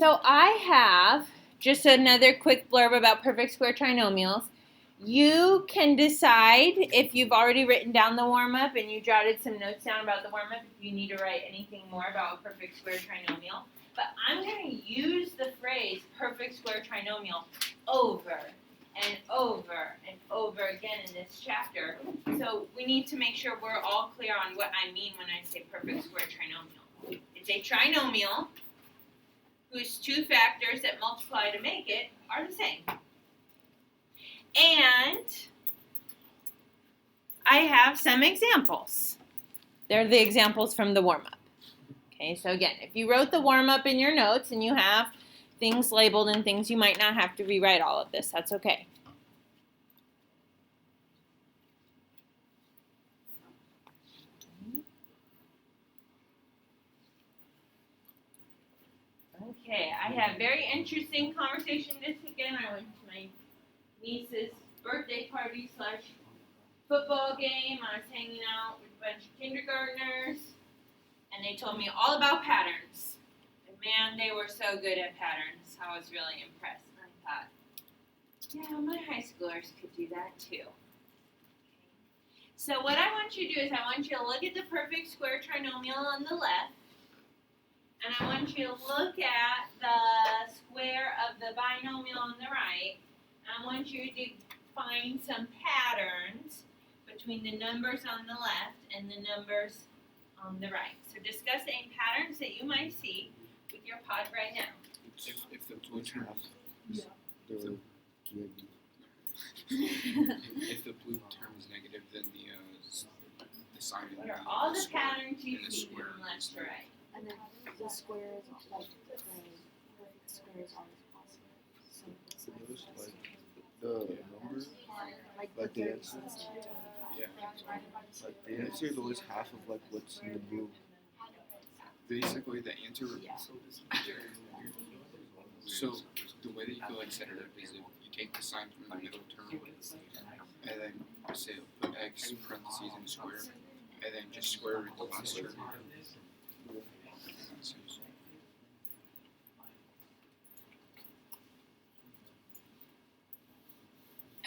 So I have just another quick blurb about perfect square trinomials. You can decide if you've already written down the warm-up and you jotted some notes down about the warm-up if you need to write anything more about a perfect square trinomial. But I'm going to use the phrase perfect square trinomial over and over and over again in this chapter. So we need to make sure we're all clear on what I mean when I say perfect square trinomial. It's a trinomial whose two factors that multiply to make it are the same. And I have some examples. They're the examples from the warm-up. Okay, so again, if you wrote the warm-up in your notes and you have things labeled and things, you might not have to rewrite all of this. That's okay. Okay, I had a very interesting conversation this weekend. I went to my niece's birthday party / football game. I was hanging out with a bunch of kindergartners, and they told me all about patterns. And man, they were so good at patterns. I was really impressed. And I thought, yeah, my high schoolers could do that too. Okay. So what I want you to do is I want you to look at the perfect square trinomial on the left, and I want you to look at the square of the binomial on the right. I want you to find some patterns between the numbers on the left and the numbers on the right. So discuss any patterns that you might see with your pod right now. If the blue term Yeah. if the blue term is negative, then the sign What are all the square patterns you and the see square from left to right? And then the squares, like the perfect squares are possible. So it's Those, like the numbers, like the answer, Yeah. like the answer is always half of like what's in the blue. Basically, the answer. So the way that you could like set it up is if you take the sign from the middle term, and then say put x parentheses in square, and then just square root the last term.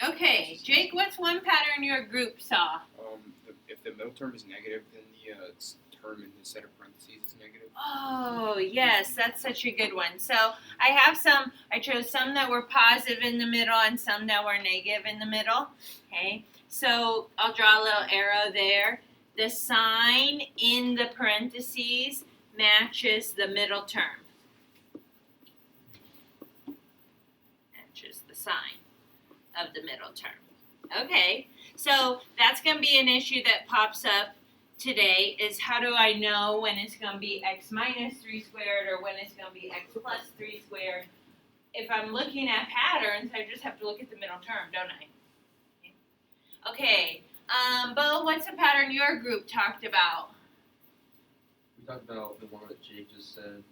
Okay, Jake, what's one pattern your group saw? If the middle term is negative, then the term in the set of parentheses is negative. Oh, yes, that's such a good one. So I chose some that were positive in the middle and some that were negative in the middle. Okay, so I'll draw a little arrow there. The sign in the parentheses matches the middle term. Matches the sign of the middle term. Okay, so that's going to be an issue that pops up today is how do I know when it's going to be x minus 3 squared or when it's going to be x plus 3 squared? If I'm looking at patterns, I just have to look at the middle term, don't I? Okay, Bo, what's a pattern your group talked about? We talked about the one that Jake just said.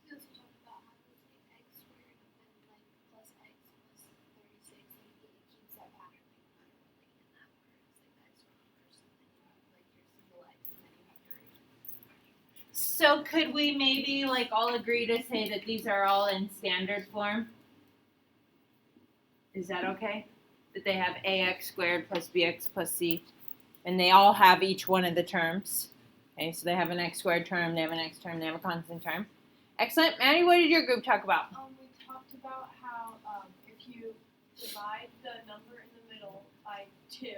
We also talked about how it's like x squared and then like plus x plus 36 and it keeps that pattern like no matter what, like in that order it's like the exponent first and then you have like your single x and then you have your So could we maybe like all agree to say that these are all in standard form? Is that okay? That they have ax squared plus bx plus c, and they all have each one of the terms. Okay, so they have an x squared term, they have an x term, they have a constant term. Excellent. Maddie, what did your group talk about? We talked about how if you divide the number in the middle by 2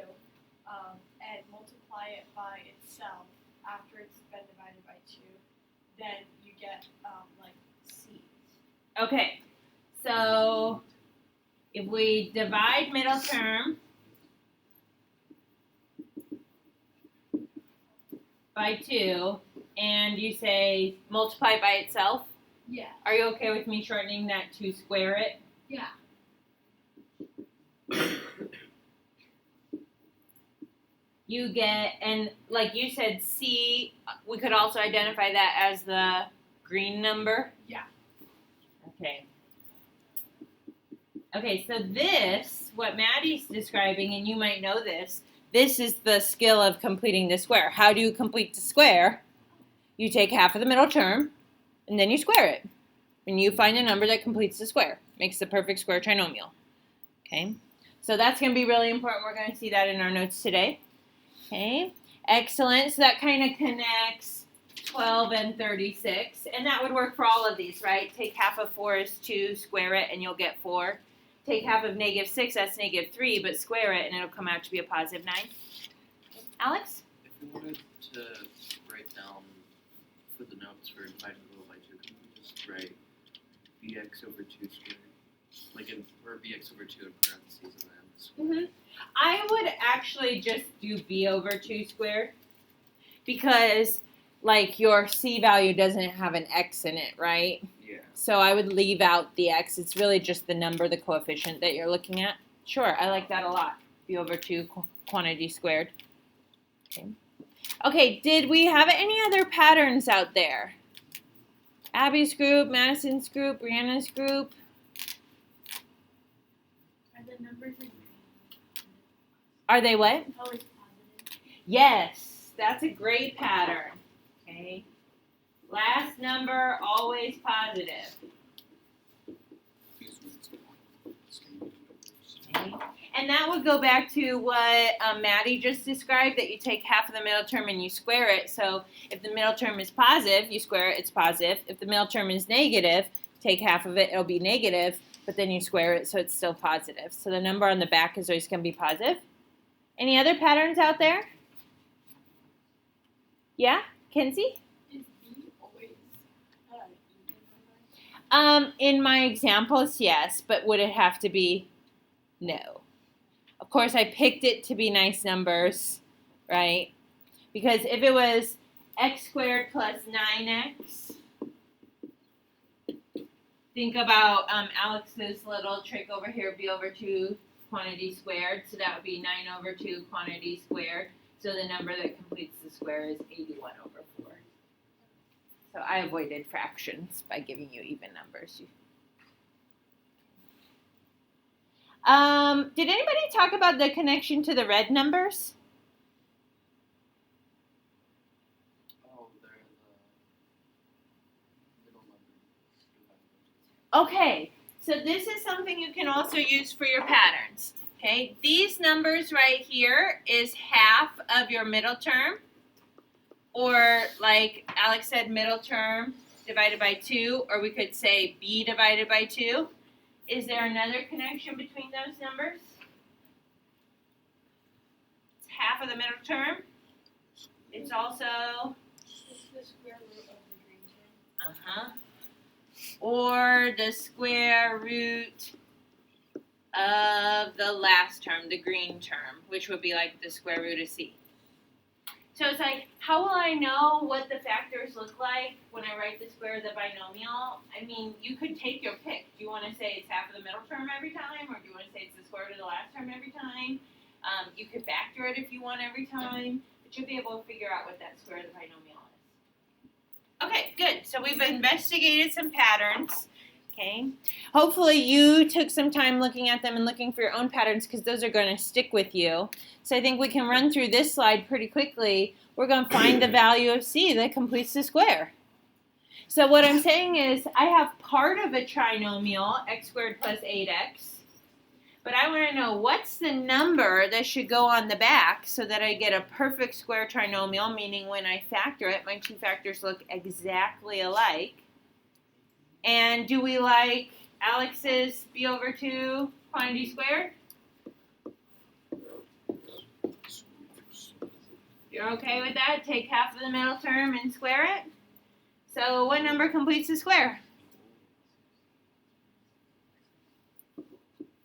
and multiply it by itself after it's been divided by 2, then you get like C. Okay, so if we divide middle term by 2 and you say multiply by itself, Yeah. are you okay with me shortening that to square it? Yeah. You get, and like you said, C, we could also identify that as the green number? Yeah. Okay. Okay, so this what Maddie's describing, and you might know this. This is the skill of completing the square. How do you complete the square? You take half of the middle term, and then you square it. And you find a number that completes the square. Makes the perfect square trinomial. Okay? So that's going to be really important. We're going to see that in our notes today. Okay? Excellent. So that kind of connects 12 and 36. And that would work for all of these, right? Take half of 4 is 2, square it, and you'll get 4. Take half of negative 6, that's negative 3, but square it, and it'll come out to be a positive 9. Alex? If we wanted to write down for the notes for dividing the by 2, can we just write bx over 2 squared? Or bx over 2 in parentheses and then squared. I would actually just do b over 2 squared because, like, your c value doesn't have an x in it, right? Yeah. So I would leave out the x. It's really just the number, the coefficient that you're looking at. Sure, I like that a lot. b over 2 quantity squared. Okay, did we have any other patterns out there? Abby's group, Madison's group, Brianna's group. Are the numbers in green? Are they what? Always positive. Yes, that's a great pattern. Okay. Last number, always positive. Okay. And that would go back to what Maddie just described, that you take half of the middle term and you square it. So if the middle term is positive, you square it, it's positive. If the middle term is negative, take half of it, it'll be negative, but then you square it, so it's still positive. So the number on the back is always going to be positive. Any other patterns out there? Yeah? Kenzie? Is B always an even number? In my examples, yes, but would it have to be? No. Of course, I picked it to be nice numbers, right? Because if it was x squared plus 9x, think about Alex's little trick over here, b over 2 quantity squared. So that would be 9 over 2 quantity squared. So the number that completes the square is 81 over 4. So I avoided fractions by giving you even numbers. Did anybody talk about the connection to the red numbers? Oh, they're the middle numbers. Okay, so this is something you can also use for your patterns. Okay, these numbers right here is half of your middle term, or like Alex said, middle term divided by 2, or we could say b divided by 2. Is there another connection between those numbers? It's half of the middle term. It's also It's the square root of the green term. or the square root of the last term, the green term, which would be like the square root of c. So it's like, how will I know what the factors look like when I write the square of the binomial? I mean, you could take your pick. Do you want to say it's half of the middle term every time, or do you want to say it's the square root of the last term every time? You could factor it if you want every time, but you'll be able to figure out what that square of the binomial is. Okay, good. So we've investigated some patterns. Okay. Hopefully you took some time looking at them and looking for your own patterns, because those are going to stick with you. So I think we can run through this slide pretty quickly. We're going to find the value of c that completes the square. So what I'm saying is I have part of a trinomial, x squared plus 8x. But I want to know what's the number that should go on the back so that I get a perfect square trinomial, meaning when I factor it, my two factors look exactly alike. And do we like Alex's b over 2 quantity squared? You're okay with that? Take half of the middle term and square it? So what number completes the square?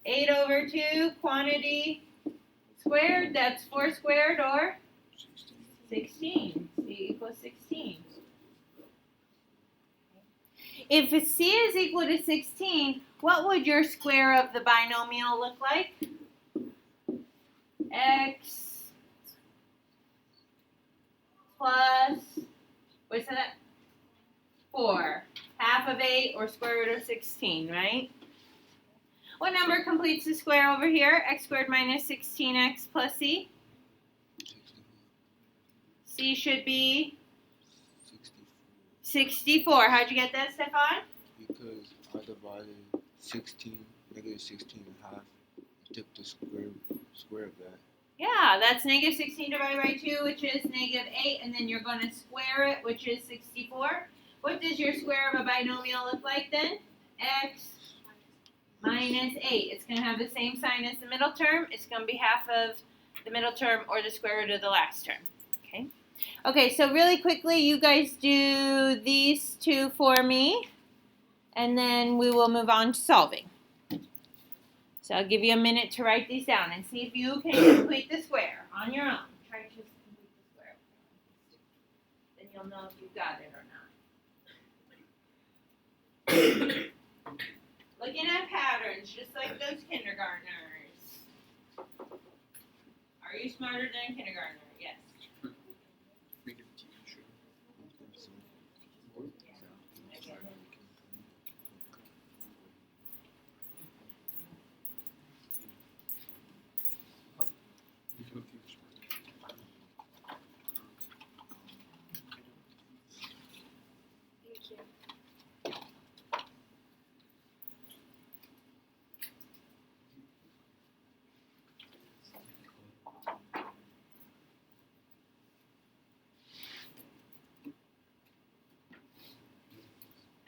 8 over 2 quantity squared, that's 4 squared, or 16. C equals 16. If c is equal to 16, what would your square of the binomial look like? X plus, what's that? 4. Half of 8 or square root of 16, right? What number completes the square over here? X squared minus 16x plus c. C should be 64. How'd you get that, Stefan? Because I divided 16, negative 16 in half, and took the square of that. Yeah, that's negative 16 divided by 2, which is negative 8, and then you're going to square it, which is 64. What does your square of a binomial look like then? X minus 8. It's going to have the same sign as the middle term. It's going to be half of the middle term or the square root of the last term. Okay. Okay, so really quickly, you guys do these two for me, and then we will move on to solving. So I'll give you a minute to write these down and see if you can complete the square on your own. Try to just complete the square. Then you'll know if you got it or not. Looking at patterns, just like those kindergartners. Are you smarter than a kindergartner? Yes. Make it a TV show. You can look at your smart. Thank you.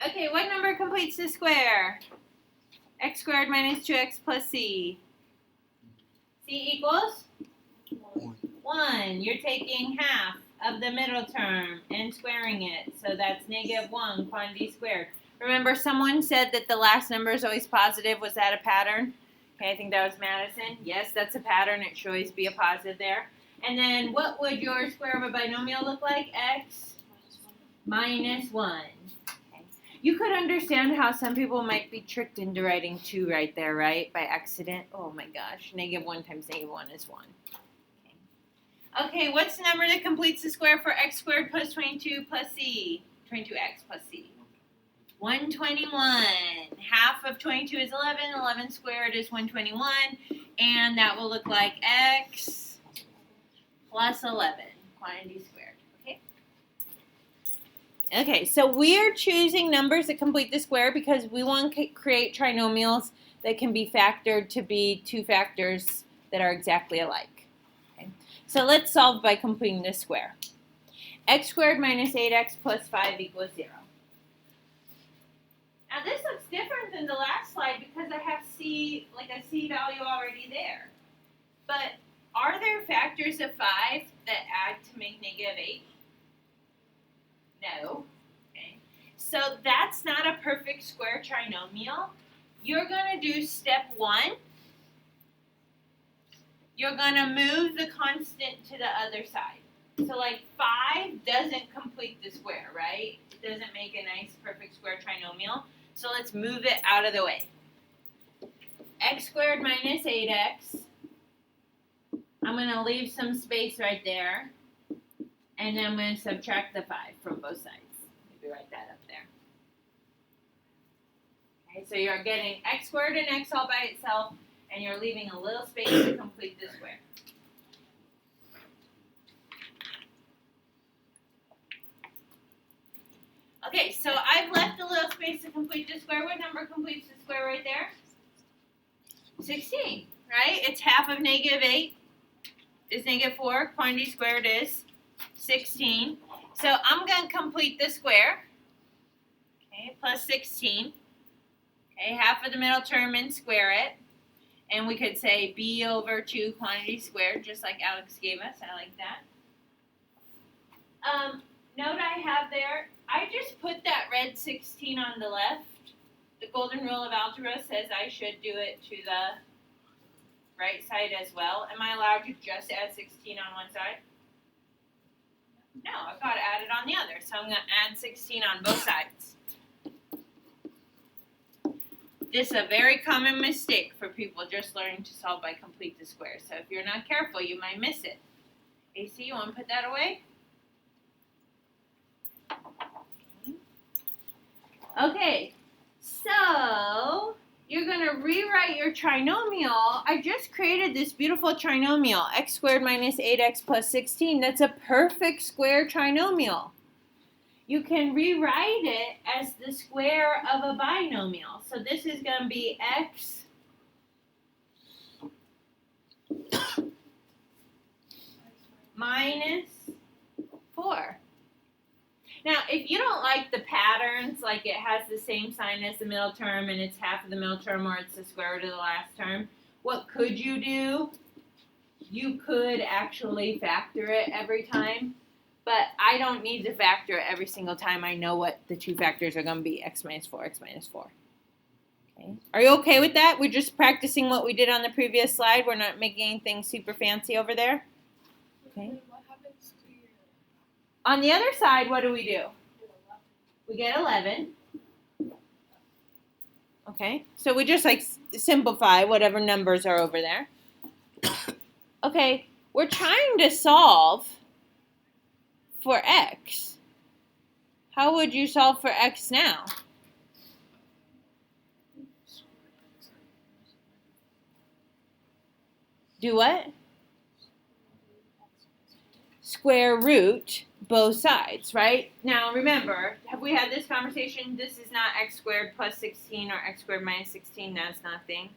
Okay, what number completes the square? X squared minus 2x plus c. C equals? 1. You're taking half of the middle term and squaring it. So that's negative 1, quantity squared. Remember, someone said that the last number is always positive. Was that a pattern? Okay, I think that was Madison. Yes, that's a pattern. It should always be a positive there. And then what would your square of a binomial look like? X minus 1. Okay. You could understand how some people might be tricked into writing 2 right there, right? By accident. Oh my gosh. Negative 1 times negative 1 is 1. Okay, what's the number that completes the square for x squared plus 22 plus c? 22x plus c. 121. Half of 22 is 11. 11 squared is 121. And that will look like x plus 11. Quantity squared. Okay? Okay, so we're choosing numbers that complete the square because we want to create trinomials that can be factored to be 2 factors that are exactly alike. So let's solve by completing this square. X squared minus 8x plus 5 equals 0. Now this looks different than the last slide because I have c, like a c value already there. But are there factors of 5 that add to make negative 8? No. Okay. So that's not a perfect square trinomial. You're going to do step 1. You're going to move the constant to the other side. So like 5 doesn't complete the square, right? It doesn't make a nice perfect square trinomial. So let's move it out of the way. X squared minus 8x. I'm going to leave some space right there. And then I'm going to subtract the 5 from both sides. Maybe write that up there. Okay, so you're getting x squared and x all by itself. And you're leaving a little space to complete the square. Okay, so I've left a little space to complete the square. What number completes the square right there? 16, right? It's half of negative 8 is negative 4. Quantity squared is 16. So I'm going to complete the square. Okay, plus 16. Okay, half of the middle term and square it. And we could say b over 2 quantity squared, just like Alex gave us. I like that. Note I have there, I just put that red 16 on the left. The golden rule of algebra says I should do it to the right side as well. Am I allowed to just add 16 on one side? No, I've got to add it on the other. So I'm going to add 16 on both sides. This is a very common mistake for people just learning to solve by complete the square. So if you're not careful, you might miss it. AC, you want to put that away? Okay, so you're going to rewrite your trinomial. I just created this beautiful trinomial, x squared minus 8x plus 16. That's a perfect square trinomial. You can rewrite it as the square of a binomial. So this is going to be x minus 4. Now, if you don't like the patterns, like it has the same sign as the middle term and it's half of the middle term or it's the square root of the last term, what could you do? You could actually factor it every time, but I don't need to factor it every single time. I know what the two factors are going to be, x minus 4, x minus 4. Okay. Are you okay with that? We're just practicing what we did on the previous slide. We're not making anything super fancy over there. Okay. What happens to your On the other side, what do? We your 11? get 11. Okay, so we just like simplify whatever numbers are over there. Okay, we're trying to solve for x. How would you solve for x now? Do what? Square root both sides, right? Now remember, have we had this conversation? This is not x squared plus 16 or x squared minus 16. That's nothing.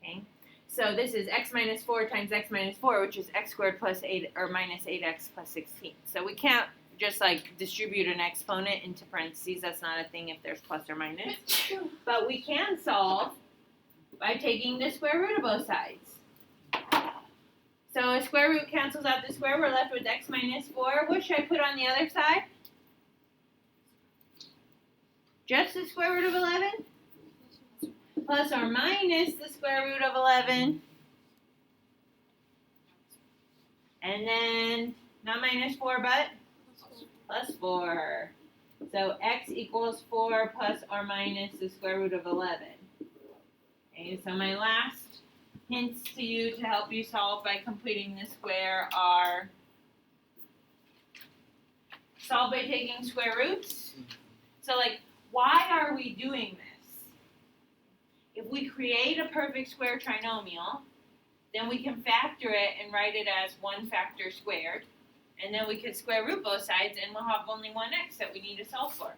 Okay. So this is x minus 4 times x minus 4, which is x squared plus 8 or minus 8x plus 16. So we can't just like distribute an exponent into parentheses. That's not a thing if there's plus or minus. But we can solve by taking the square root of both sides. So a square root cancels out the square. We're left with x minus 4. What should I put on the other side? Just the square root of 11? Plus or minus the square root of 11. And then, not minus 4, but plus 4. So x equals 4 plus or minus the square root of 11. Okay, so my last hints to you to help you solve by completing the square are solve by taking square roots. So like, why are we doing this? If we create a perfect square trinomial, then we can factor it and write it as 1 factor squared. And then we can square root both sides and we'll have only one x that we need to solve for.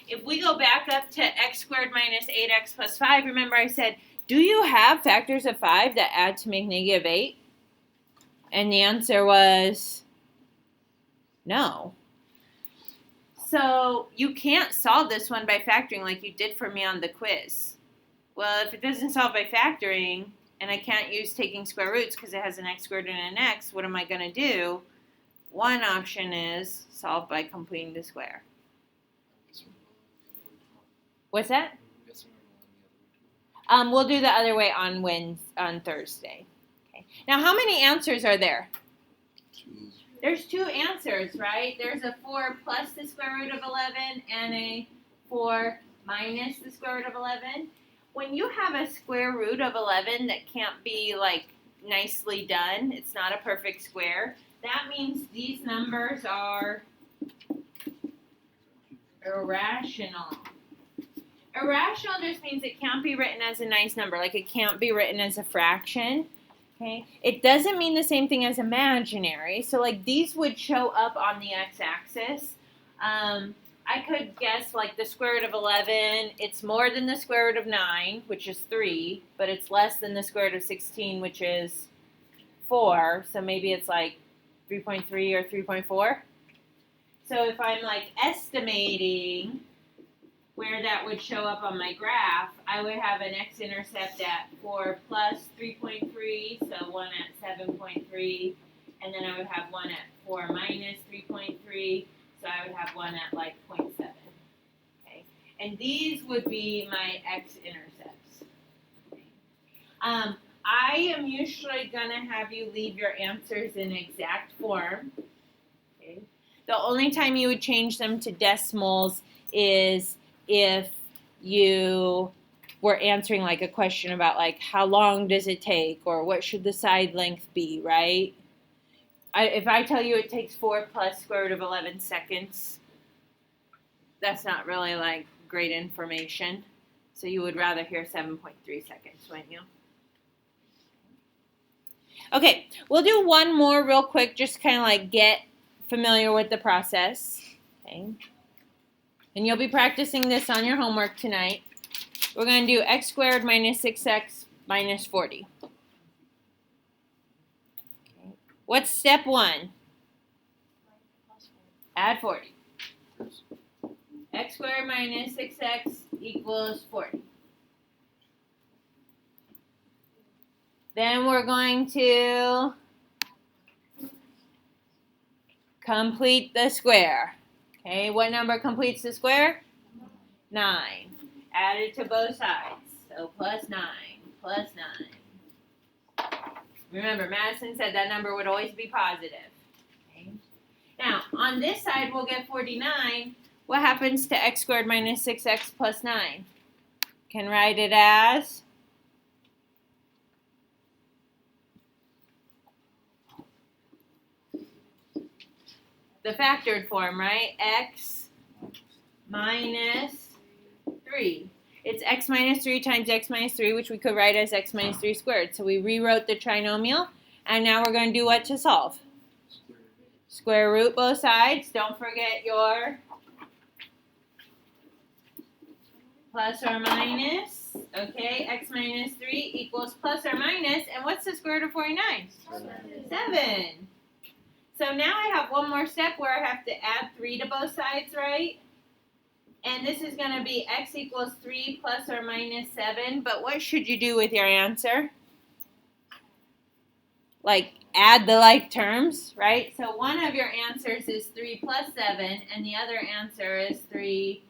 If we go back up to x squared minus 8x plus 5, remember I said, do you have factors of 5 that add to make negative 8? And the answer was no. So you can't solve this one by factoring like you did for me on the quiz. Well, if it doesn't solve by factoring, and I can't use taking square roots because it has an x squared and an x, what am I going to do? One option is solve by completing the square. What's that? We'll do the other way on Thursday. Okay. Now, how many answers are there? 2. There's 2 answers, right? There's a 4 plus the square root of 11 and a 4 minus the square root of 11. When you have a square root of 11 that can't be like nicely done, it's not a perfect square, that means these numbers are irrational. Irrational just means it can't be written as a nice number, like it can't be written as a fraction. Okay? It doesn't mean the same thing as imaginary. So like these would show up on the x-axis. I could guess like the square root of 11, it's more than the square root of 9, which is 3, but it's less than the square root of 16, which is 4. So maybe it's like 3.3 or 3.4. So if I'm like estimating where that would show up on my graph, I would have an x-intercept at 4 plus 3.3, so one at 7.3, and then I would have one at 4 minus 3.3, so I would have one at like 0.7. Okay, and these would be my x-intercepts. Okay. I am usually going to have you leave your answers in exact form. Okay. The only time you would change them to decimals is if you were answering like a question about like how long does it take or what should the side length be, right? If I tell you it takes 4 plus square root of 11 seconds, that's not really like great information. So you would rather hear 7.3 seconds, wouldn't you? Okay, we'll do one more real quick, just kind of like get familiar with the process. Okay. And you'll be practicing this on your homework tonight. We're going to do x squared minus 6x minus 40. Okay. What's step 1? Add 40. X squared minus 6x equals 40. Then we're going to complete the square. Okay, what number completes the square? 9. Add it to both sides. So plus 9, plus 9. Remember, Madison said that number would always be positive. Okay. Now, on this side, we'll get 49. What happens to x squared minus 6x plus 9? Can write it as the factored form, right? X minus 3. It's x minus 3 times x minus 3, which we could write as x minus 3 squared. So we rewrote the trinomial, and now we're going to do what to solve? Square root both sides. Don't forget your plus or minus. Okay, x minus 3 equals plus or minus, and what's the square root of 49? 7. So now I have one more step where I have to add 3 to both sides, right? And this is going to be x equals 3 plus or minus 7. But what should you do with your answer? Like, add the like terms, right? So one of your answers is 3 plus 7, and the other answer is 3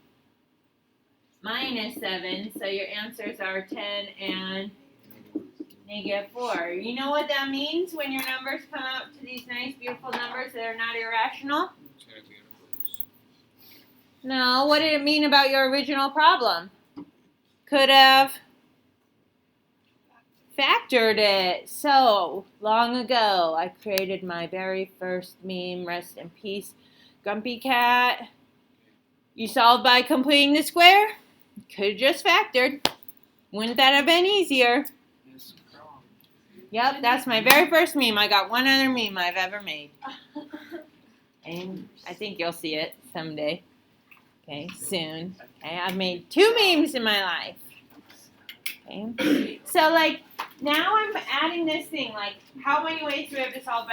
minus 7. So your answers are 10 and -4. You know what that means when your numbers come out to these nice, beautiful numbers that are not irrational? No, what did it mean about your original problem? Could have factored it. So, long ago, I created my very first meme, rest in peace, Grumpy Cat. You solved by completing the square? Could have just factored. Wouldn't that have been easier? Yep, that's my very first meme. I got one other meme I've ever made. And I think you'll see it someday. Okay, soon. Okay, I've made 2 memes in my life. Okay, so like now I'm adding this thing. Like, how many ways do we have to solve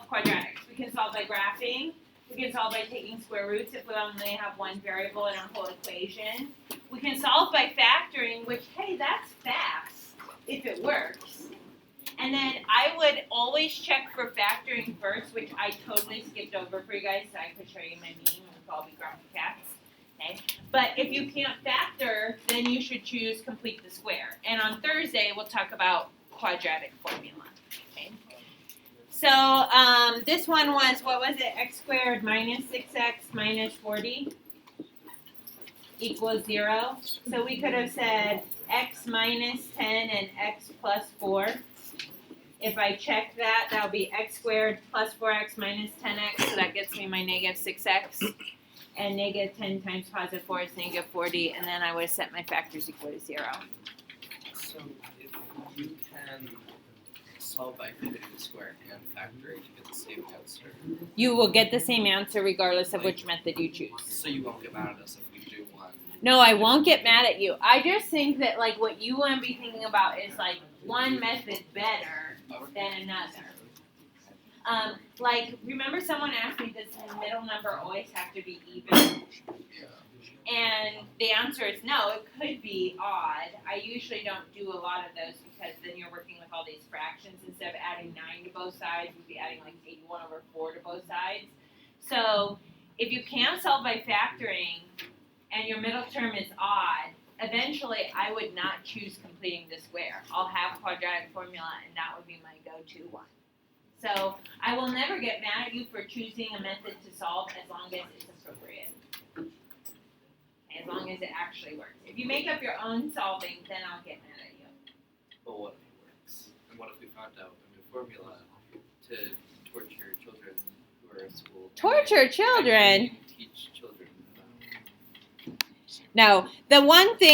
quadratics? We can solve by graphing. We can solve by taking square roots if we only have one variable in our whole equation. We can solve by factoring, which, hey, that's fast if it works. And then I would always check for factoring first, which I totally skipped over for you guys so I could show you my meme and call me Grumpy Cats. Okay? But if you can't factor, then you should choose complete the square. And on Thursday, we'll talk about quadratic formula. Okay? So this one was, what was it? X squared minus 6x minus 40 equals 0. So we could have said x minus 10 and x plus 4. If I check that, that'll be x squared plus 4x minus 10x, so that gets me my negative 6x. And negative 10 times positive 4 is negative 40, and then I would have set my factors equal to 0. So if you can solve by completing the square and factor it to get the same answer, You will get the same answer regardless of which method you choose. so you won't get mad at us if we do one. No, I won't get mad at you. I just think that like what you want to be thinking about is like one method better than another. Like, remember someone asked me, does the middle number always have to be even? And the answer is no, it could be odd. I usually don't do a lot of those because then you're working with all these fractions. Instead of adding 9 to both sides, we'd be adding like 81/4 to both sides. So if you can solve by factoring and your middle term is odd, eventually I would not choose completing the square. I'll have quadratic formula and that would be my go-to one. So I will never get mad at you for choosing a method to solve as long as it's appropriate. As long as it actually works. If you make up your own solving, then I'll get mad at you. But what if it works? And what if we found out a new formula to torture children who are in school? Torture children? Teach children. No, the one thing